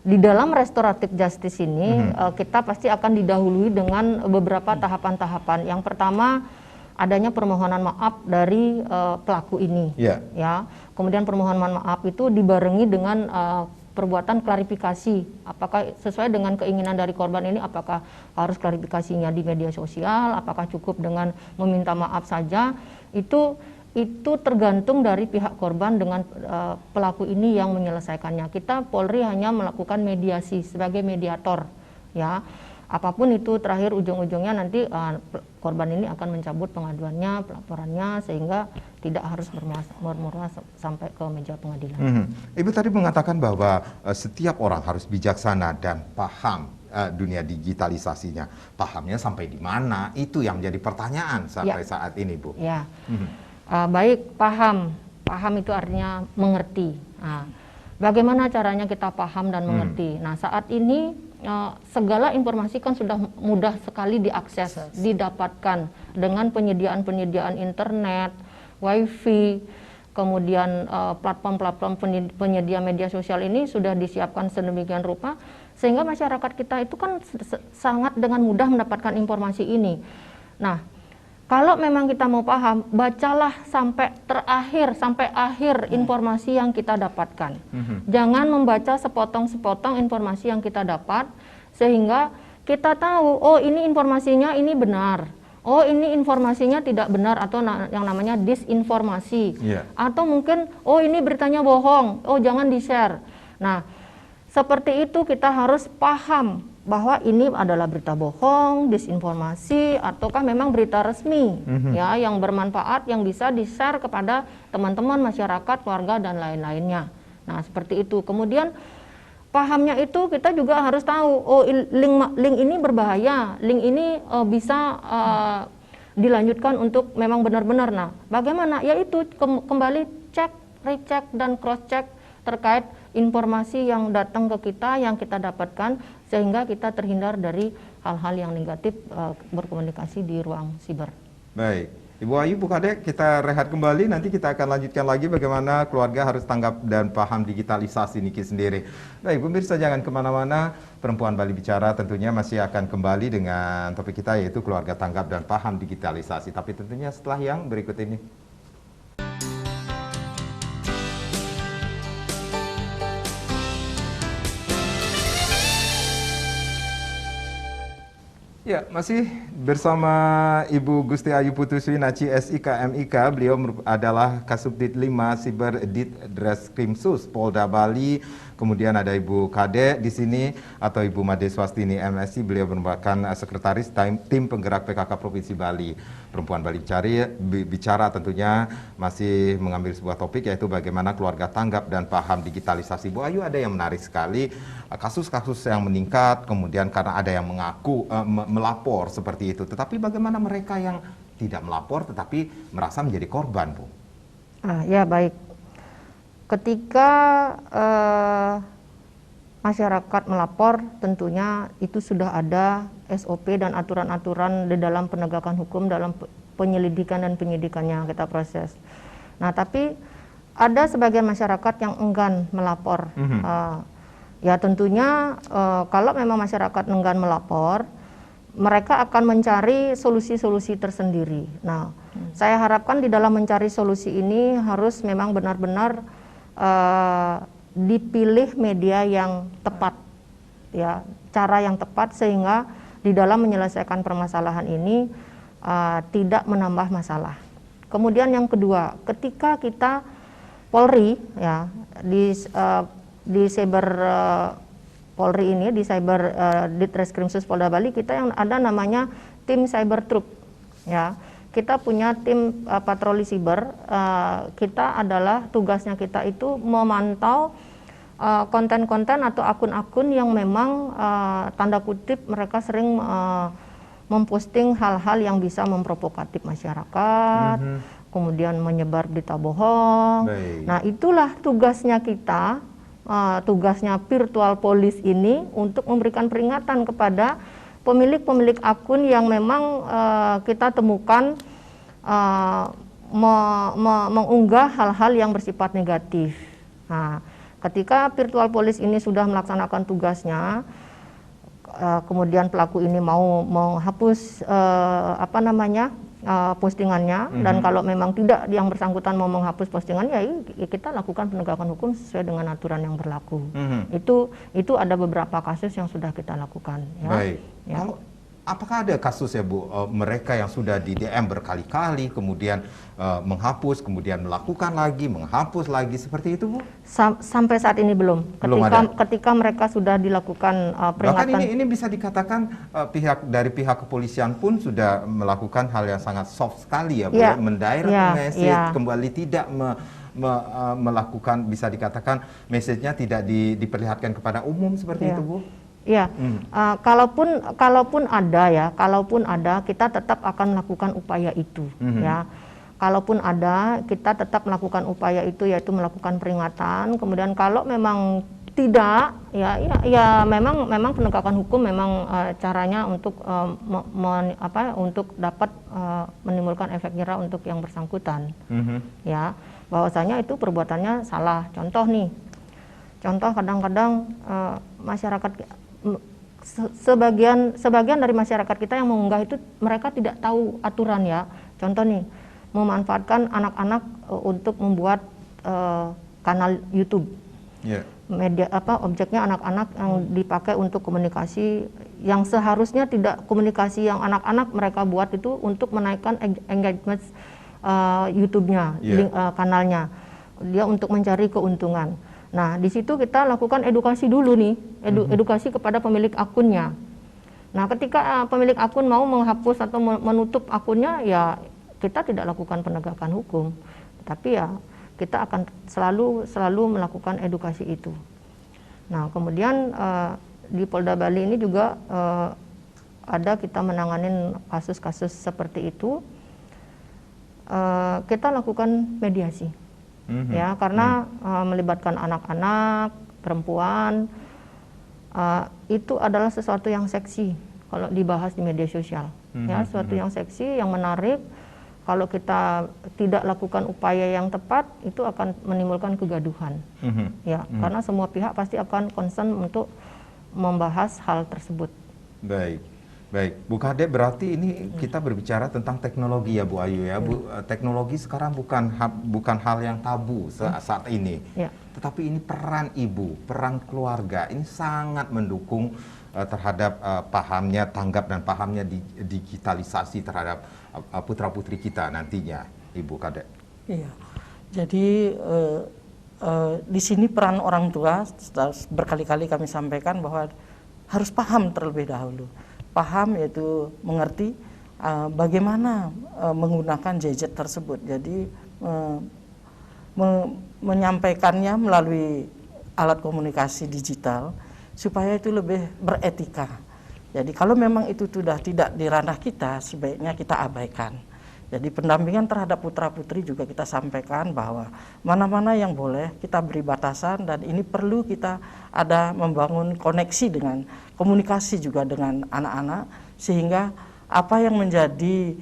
di dalam restoratif justice ini kita pasti akan didahului dengan beberapa tahapan-tahapan. Yang pertama adanya permohonan maaf dari pelaku ini, ya. Kemudian permohonan maaf itu dibarengi dengan perbuatan klarifikasi, apakah sesuai dengan keinginan dari korban ini, apakah harus klarifikasinya di media sosial, apakah cukup dengan meminta maaf saja, itu tergantung dari pihak korban dengan pelaku ini yang menyelesaikannya. Kita Polri hanya melakukan mediasi sebagai mediator, ya. Apapun itu terakhir ujung-ujungnya nanti korban ini akan mencabut pengaduannya, pelaporannya, sehingga tidak harus bermuara sampai ke meja pengadilan. Ibu tadi mengatakan bahwa setiap orang harus bijaksana dan paham dunia digitalisasinya. Pahamnya sampai di mana? Itu yang menjadi pertanyaan sampai saat ini, Bu. Ya, baik, paham. Paham itu artinya mengerti. Nah, bagaimana caranya kita paham dan mengerti? Nah, saat ini segala informasi kan sudah mudah sekali diakses, didapatkan dengan penyediaan internet, wifi, kemudian platform-platform penyedia media sosial ini sudah disiapkan sedemikian rupa sehingga masyarakat kita itu kan sangat dengan mudah mendapatkan informasi ini. Nah, kalau memang kita mau paham, bacalah sampai akhir informasi yang kita dapatkan. Jangan membaca sepotong-sepotong informasi yang kita dapat, sehingga kita tahu, oh ini informasinya ini benar, oh ini informasinya tidak benar, atau yang namanya disinformasi. Atau mungkin, oh ini beritanya bohong, oh jangan di-share. Nah, seperti itu kita harus paham bahwa ini adalah berita bohong, disinformasi, ataukah memang berita resmi ya yang bermanfaat yang bisa di-share kepada teman-teman masyarakat, keluarga dan lain-lainnya. Nah, seperti itu. Kemudian pahamnya itu kita juga harus tahu, oh link ini berbahaya, link ini bisa dilanjutkan untuk memang benar-benar. Nah, bagaimana? Yaitu kembali cek, recheck dan cross check terkait informasi yang datang ke kita, yang kita dapatkan, sehingga kita terhindar dari hal-hal yang negatif berkomunikasi di ruang siber. Baik, Ibu Ayu, Bu Kadek, kita rehat kembali, nanti kita akan lanjutkan lagi bagaimana keluarga harus tanggap dan paham digitalisasi Niki sendiri. Baik, pemirsa jangan kemana-mana, Perempuan Bali Bicara tentunya masih akan kembali dengan topik kita yaitu keluarga tanggap dan paham digitalisasi, tapi tentunya setelah yang berikut ini. Ya, masih bersama Ibu Gusti Ayu Putuswi Naci SIK MIK. Beliau adalah Kasubdit 5 Siber Ditreskrimsus Polda Bali. Kemudian ada Ibu Kade di sini atau Ibu Made Swastini MSI. Beliau merupakan sekretaris tim penggerak PKK Provinsi Bali. Perempuan Bali Bicara tentunya masih mengambil sebuah topik yaitu bagaimana keluarga tanggap dan paham digitalisasi. Bu Ayu, ada yang menarik sekali, kasus-kasus yang meningkat, kemudian karena ada yang mengaku melapor seperti itu. Tetapi bagaimana mereka yang tidak melapor tetapi merasa menjadi korban, Bu? Ya, baik. Ketika masyarakat melapor, tentunya itu sudah ada SOP dan aturan-aturan di dalam penegakan hukum, dalam penyelidikan dan penyidikannya kita proses. Nah, tapi ada sebagian masyarakat yang enggan melapor. Ya tentunya kalau memang masyarakat enggan melapor, mereka akan mencari solusi-solusi tersendiri. Nah, saya harapkan di dalam mencari solusi ini harus memang benar-benar dipilih media yang tepat, ya, cara yang tepat sehingga di dalam menyelesaikan permasalahan ini tidak menambah masalah. Kemudian yang kedua, ketika kita Polri, ya, di cyber Polri ini, di cyber Ditreskrimsus Polda Bali, kita yang ada namanya tim cyber troop, ya. Kita punya tim patroli siber. Kita adalah tugasnya kita itu memantau konten-konten atau akun-akun yang memang tanda kutip mereka sering memposting hal-hal yang bisa memprovokatif masyarakat, kemudian menyebar berita bohong. Nah, itulah tugasnya kita, tugasnya virtual police ini untuk memberikan peringatan kepada pemilik-pemilik akun yang memang kita temukan mengunggah hal-hal yang bersifat negatif. Nah, ketika virtual police ini sudah melaksanakan tugasnya, kemudian pelaku ini mau menghapus postingannya, dan kalau memang tidak yang bersangkutan mau menghapus postingannya, ya kita lakukan penegakan hukum sesuai dengan aturan yang berlaku. Itu ada beberapa kasus yang sudah kita lakukan. Ya. Baik. Ya. Apakah ada kasus ya, Bu, mereka yang sudah di DM berkali-kali, kemudian menghapus, kemudian melakukan lagi, menghapus lagi, seperti itu, Bu? Sampai saat ini belum. Ketika mereka sudah dilakukan peringatan. Bahkan ini bisa dikatakan dari pihak kepolisian pun sudah melakukan hal yang sangat soft sekali ya, Bu, ya, mendirect message, kembali tidak melakukan, bisa dikatakan message-nya tidak diperlihatkan kepada umum seperti itu, Bu? Ya, kalaupun ada, kita tetap akan melakukan upaya itu, ya. Kalaupun ada, kita tetap melakukan upaya itu, yaitu melakukan peringatan. Kemudian kalau memang tidak, ya memang penegakan hukum memang caranya untuk untuk dapat menimbulkan efek jera untuk yang bersangkutan, ya. Bahwasanya itu perbuatannya salah. Contoh kadang-kadang masyarakat, sebagian dari masyarakat kita yang mengunggah itu mereka tidak tahu aturan, ya. Contoh nih, memanfaatkan anak-anak untuk membuat kanal YouTube. Media objeknya anak-anak yang dipakai untuk komunikasi yang seharusnya tidak komunikasi yang anak-anak mereka buat itu untuk menaikkan engagement YouTube-nya, kanalnya. Dia untuk mencari keuntungan. Nah, di situ kita lakukan edukasi dulu nih, edukasi kepada pemilik akunnya. Nah, ketika pemilik akun mau menghapus atau menutup akunnya, ya kita tidak lakukan penegakan hukum, tapi ya kita akan selalu melakukan edukasi itu. Nah, kemudian di Polda Bali ini juga ada kita menanganin kasus-kasus seperti itu. Kita lakukan mediasi. Ya, karena melibatkan anak-anak, perempuan, itu adalah sesuatu yang seksi kalau dibahas di media sosial. Ya, sesuatu yang seksi, yang menarik. Kalau kita tidak lakukan upaya yang tepat, itu akan menimbulkan kegaduhan. Ya, karena semua pihak pasti akan concern untuk membahas hal tersebut. Baik. Baik, Bu Kade, berarti ini kita berbicara tentang teknologi ya Bu Ayu ya. Bu, teknologi sekarang bukan hal yang tabu saat ini. Tetapi ini peran ibu, peran keluarga ini sangat mendukung terhadap pahamnya, tanggap dan pahamnya digitalisasi terhadap putra-putri kita nantinya, Ibu Kade. Iya. Jadi di sini peran orang tua berkali-kali kami sampaikan bahwa harus paham terlebih dahulu. Paham yaitu mengerti bagaimana menggunakan gadget tersebut. Jadi menyampaikannya melalui alat komunikasi digital supaya itu lebih beretika. Jadi kalau memang itu sudah tidak di ranah kita, sebaiknya kita abaikan. Jadi pendampingan terhadap putra-putri juga kita sampaikan bahwa mana-mana yang boleh kita beri batasan, dan ini perlu kita ada membangun koneksi dengan komunikasi juga dengan anak-anak, sehingga apa yang menjadi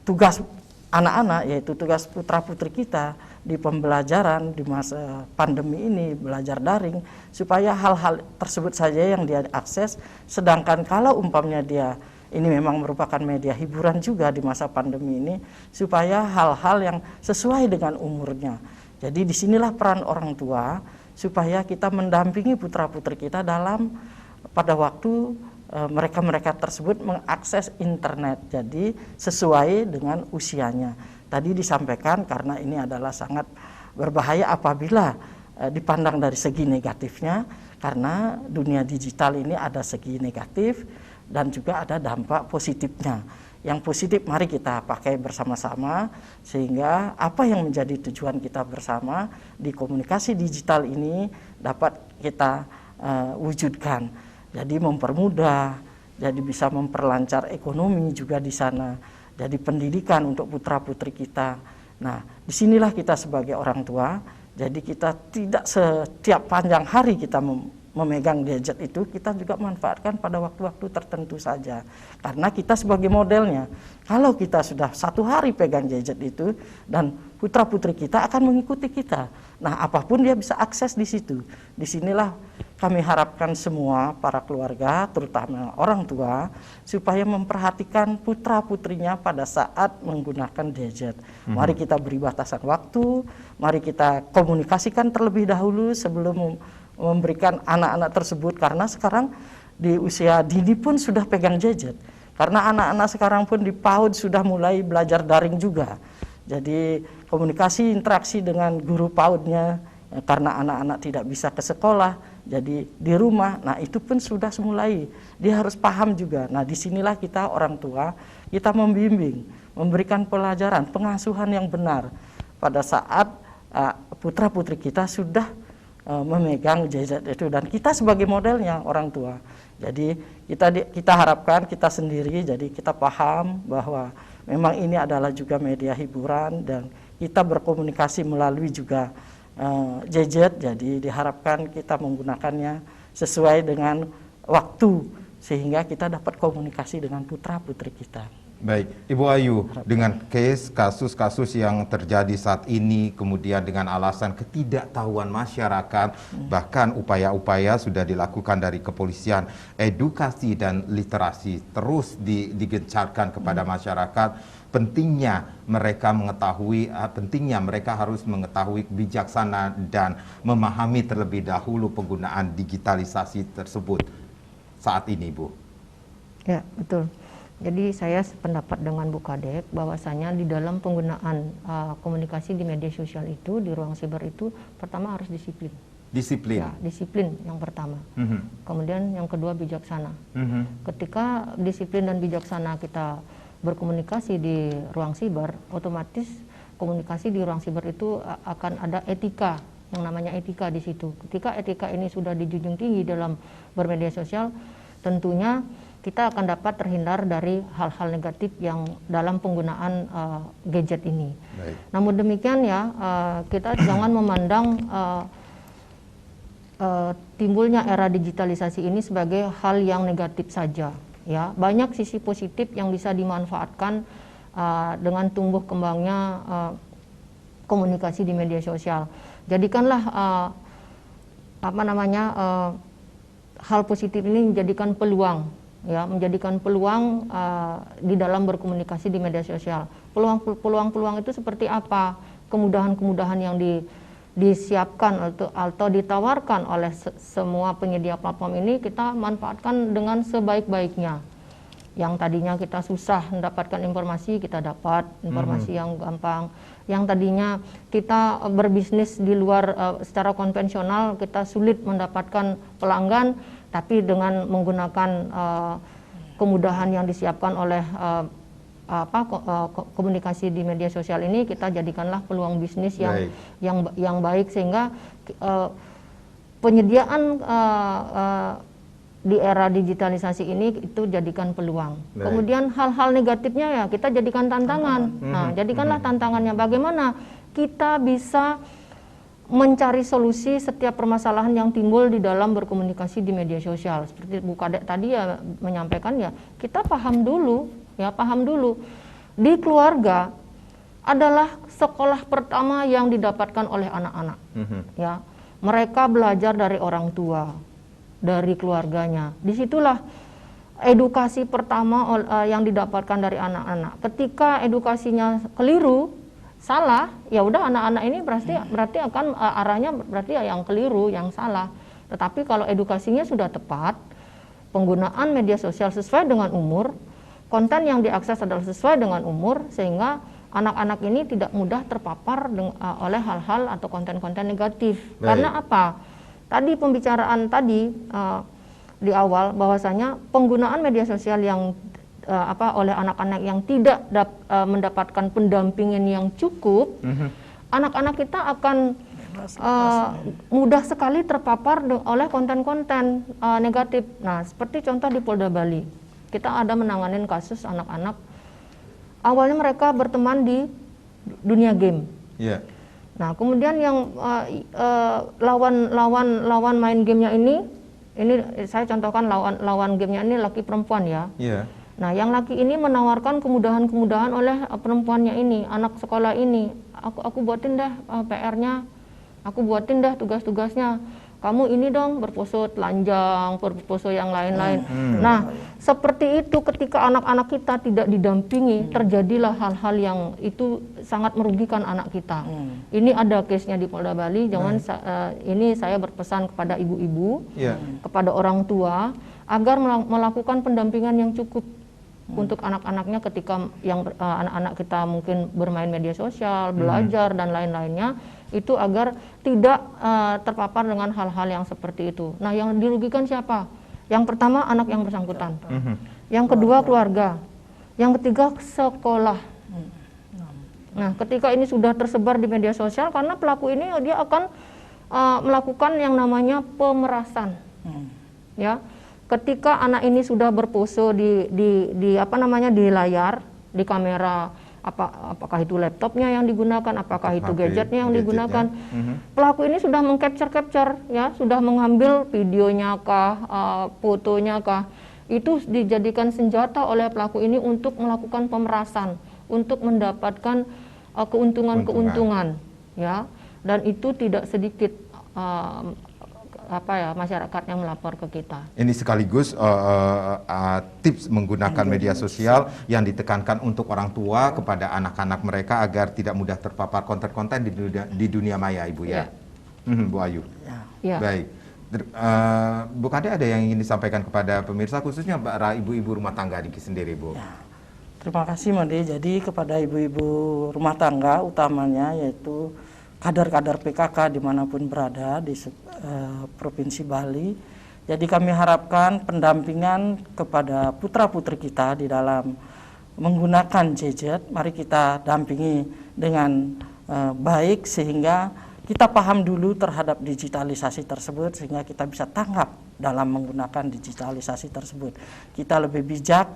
tugas anak-anak, yaitu tugas putra-putri kita di pembelajaran di masa pandemi ini, belajar daring, supaya hal-hal tersebut saja yang dia akses, sedangkan kalau umpamanya dia ini memang merupakan media hiburan juga di masa pandemi ini, supaya hal-hal yang sesuai dengan umurnya. Jadi disinilah peran orang tua, supaya kita mendampingi putra-putri kita dalam pada waktu mereka-mereka tersebut mengakses internet. Jadi sesuai dengan usianya. Tadi disampaikan karena ini adalah sangat berbahaya apabila dipandang dari segi negatifnya, karena dunia digital ini ada segi negatif dan juga ada dampak positifnya. Yang positif mari kita pakai bersama-sama, sehingga apa yang menjadi tujuan kita bersama di komunikasi digital ini dapat kita wujudkan. Jadi mempermudah, jadi bisa memperlancar ekonomi juga di sana. Jadi pendidikan untuk putra-putri kita. Nah, disinilah kita sebagai orang tua, jadi kita tidak setiap panjang hari kita memegang gadget itu, kita juga manfaatkan pada waktu-waktu tertentu saja. Karena kita sebagai modelnya, kalau kita sudah satu hari pegang gadget itu, dan putra-putri kita akan mengikuti kita. Nah, apapun dia bisa akses di situ. Disinilah kami harapkan semua para keluarga, terutama orang tua, supaya memperhatikan putra-putrinya pada saat menggunakan gadget. Mari kita beri batasan waktu, mari kita komunikasikan terlebih dahulu sebelum memberikan anak-anak tersebut, karena sekarang di usia dini pun sudah pegang gadget. Karena anak-anak sekarang pun di PAUD sudah mulai belajar daring juga. Jadi komunikasi interaksi dengan guru PAUD-nya, karena anak-anak tidak bisa ke sekolah, jadi di rumah. Nah, itu pun sudah mulai. Dia harus paham juga. Nah, disinilah kita orang tua, kita membimbing, memberikan pelajaran, pengasuhan yang benar pada saat putra-putri kita sudah memegang gadget itu, dan kita sebagai modelnya orang tua. Jadi kita harapkan kita sendiri, jadi kita paham bahwa memang ini adalah juga media hiburan, dan kita berkomunikasi melalui juga gadget. Jadi diharapkan kita menggunakannya sesuai dengan waktu, sehingga kita dapat komunikasi dengan putra-putri kita. Baik, Ibu Ayu, dengan kasus-kasus yang terjadi saat ini, kemudian dengan alasan ketidaktahuan masyarakat, bahkan upaya-upaya sudah dilakukan dari kepolisian, edukasi dan literasi terus digencarkan kepada masyarakat. Pentingnya mereka mengetahui, pentingnya mereka harus mengetahui bijaksana dan memahami terlebih dahulu penggunaan digitalisasi tersebut saat ini, Bu. Ya, betul. Jadi saya sependapat dengan Bu Kadek bahwasanya di dalam penggunaan komunikasi di media sosial itu, di ruang siber itu, pertama harus disiplin. Disiplin. Ya, disiplin yang pertama. Kemudian yang kedua bijaksana. Ketika disiplin dan bijaksana kita berkomunikasi di ruang siber, otomatis komunikasi di ruang siber itu akan ada etika, yang namanya etika di situ. Ketika etika ini sudah dijunjung tinggi dalam bermedia sosial, tentunya kita akan dapat terhindar dari hal-hal negatif yang dalam penggunaan gadget ini. Baik. Namun demikian ya, kita jangan memandang timbulnya era digitalisasi ini sebagai hal yang negatif saja. Ya, banyak sisi positif yang bisa dimanfaatkan dengan tumbuh kembangnya komunikasi di media sosial. Jadikanlah hal positif ini menjadikan peluang, ya, menjadikan peluang di dalam berkomunikasi di media sosial. Peluang-peluang itu seperti apa? Kemudahan-kemudahan yang disiapkan atau ditawarkan oleh semua penyedia platform ini kita manfaatkan dengan sebaik-baiknya. Yang tadinya kita susah mendapatkan informasi, kita dapat informasi yang gampang. Yang tadinya kita berbisnis di luar secara konvensional, kita sulit mendapatkan pelanggan, tapi dengan menggunakan kemudahan yang disiapkan oleh komunikasi di media sosial ini, kita jadikanlah peluang bisnis yang baik sehingga penyediaan di era digitalisasi ini itu jadikan peluang. Baik. Kemudian hal-hal negatifnya ya kita jadikan tantangan. Nah, jadikanlah tantangannya bagaimana kita bisa mencari solusi setiap permasalahan yang timbul di dalam berkomunikasi di media sosial. Seperti Bu Kadek tadi ya menyampaikan, ya kita paham dulu di keluarga adalah sekolah pertama yang didapatkan oleh anak-anak. Ya, mereka belajar dari orang tua, dari keluarganya. Disitulah edukasi pertama yang didapatkan dari anak-anak. Ketika edukasinya keliru, salah, ya udah anak-anak ini berarti akan arahnya berarti yang keliru, yang salah. Tetapi kalau edukasinya sudah tepat, penggunaan media sosial sesuai dengan umur, konten yang diakses adalah sesuai dengan umur, sehingga anak-anak ini tidak mudah terpapar oleh hal-hal atau konten-konten negatif. Baik. Karena apa? Tadi pembicaraan tadi di awal bahwasanya penggunaan media sosial yang oleh anak-anak yang tidak mendapatkan pendampingan yang cukup, anak-anak kita akan mudah sekali terpapar oleh konten-konten negatif. Nah, seperti contoh di Polda Bali, kita ada menangani kasus anak-anak awalnya mereka berteman di dunia game. Yeah. Nah, kemudian yang lawan main gamenya ini saya contohkan lawan gamenya ini laki perempuan ya. Yeah. Nah, yang laki ini menawarkan kemudahan-kemudahan oleh perempuannya ini, anak sekolah ini. Aku buatin dah PR-nya, aku buatin dah tugas-tugasnya. Kamu ini dong berpose telanjang, berpose yang lain-lain. Nah, seperti itu ketika anak-anak kita tidak didampingi, terjadilah hal-hal yang itu sangat merugikan anak kita. Ini ada case-nya di Polda Bali. Jangan ini saya berpesan kepada ibu-ibu, kepada orang tua agar melakukan pendampingan yang cukup untuk anak-anaknya ketika anak-anak kita mungkin bermain media sosial, belajar dan lain-lainnya, itu agar tidak terpapar dengan hal-hal yang seperti itu. Nah, yang dirugikan siapa? Yang pertama anak yang bersangkutan, yang kedua keluarga, yang ketiga sekolah. Nah, ketika ini sudah tersebar di media sosial, karena pelaku ini dia akan melakukan yang namanya pemerasan, ya. Ketika anak ini sudah berpose di layar, di kamera, apakah itu laptopnya yang digunakan, apakah itu gadgetnya yang digunakan, pelaku ini sudah mengcapture ya, sudah mengambil videonya kah, fotonya kah, itu dijadikan senjata oleh pelaku ini untuk melakukan pemerasan, untuk mendapatkan keuntungan, ya, dan itu tidak sedikit masyarakat yang melapor ke kita. Ini sekaligus tips menggunakan media sosial yang ditekankan untuk orang tua kepada anak-anak mereka agar tidak mudah terpapar konten-konten di dunia maya, Ibu ya. Bu Ayu. Ya. Baik. Bu Kade, ada yang ingin disampaikan kepada pemirsa khususnya para ibu-ibu rumah tangga di sendiri, Bu? Ya, terima kasih Made. Jadi kepada ibu-ibu rumah tangga utamanya yaitu kader-kader PKK dimanapun berada di Provinsi Bali. Jadi kami harapkan pendampingan kepada putra-putri kita di dalam menggunakan gadget. Mari kita dampingi dengan baik sehingga kita paham dulu terhadap digitalisasi tersebut sehingga kita bisa tanggap dalam menggunakan digitalisasi tersebut. Kita lebih bijak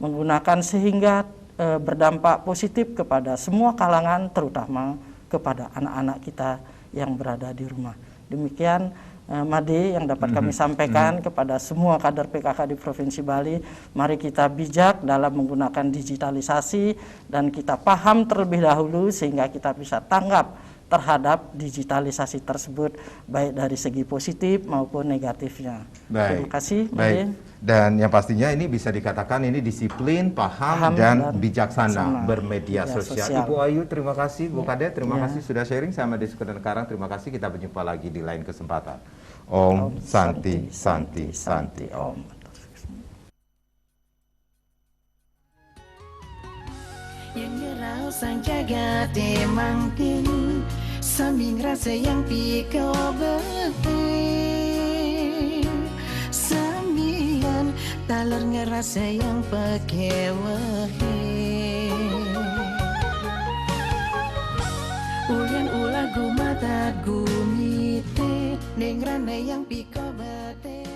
menggunakan sehingga berdampak positif kepada semua kalangan, terutama kepada anak-anak kita yang berada di rumah. Demikian Made yang dapat kami sampaikan kepada semua kader PKK di Provinsi Bali. Mari kita bijak dalam menggunakan digitalisasi dan kita paham terlebih dahulu sehingga kita bisa tanggap terhadap digitalisasi tersebut baik dari segi positif maupun negatifnya. Baik. Terima kasih. Baik. Dan yang pastinya ini bisa dikatakan ini disiplin, paham dan bijaksana bermedia sosial. Ibu Ayu, terima kasih. Bu Kade, terima kasih sudah sharing sama di Sekudang Karang. Terima kasih. Kita berjumpa lagi di lain kesempatan. Om Santi Santi Santi Om. Yang ngerau sang jagat emangkin sambil rasa yang piko betul sambilan taler ngerasa yang pakai wahe ulian ulagu mata gumite neng rana yang piko betul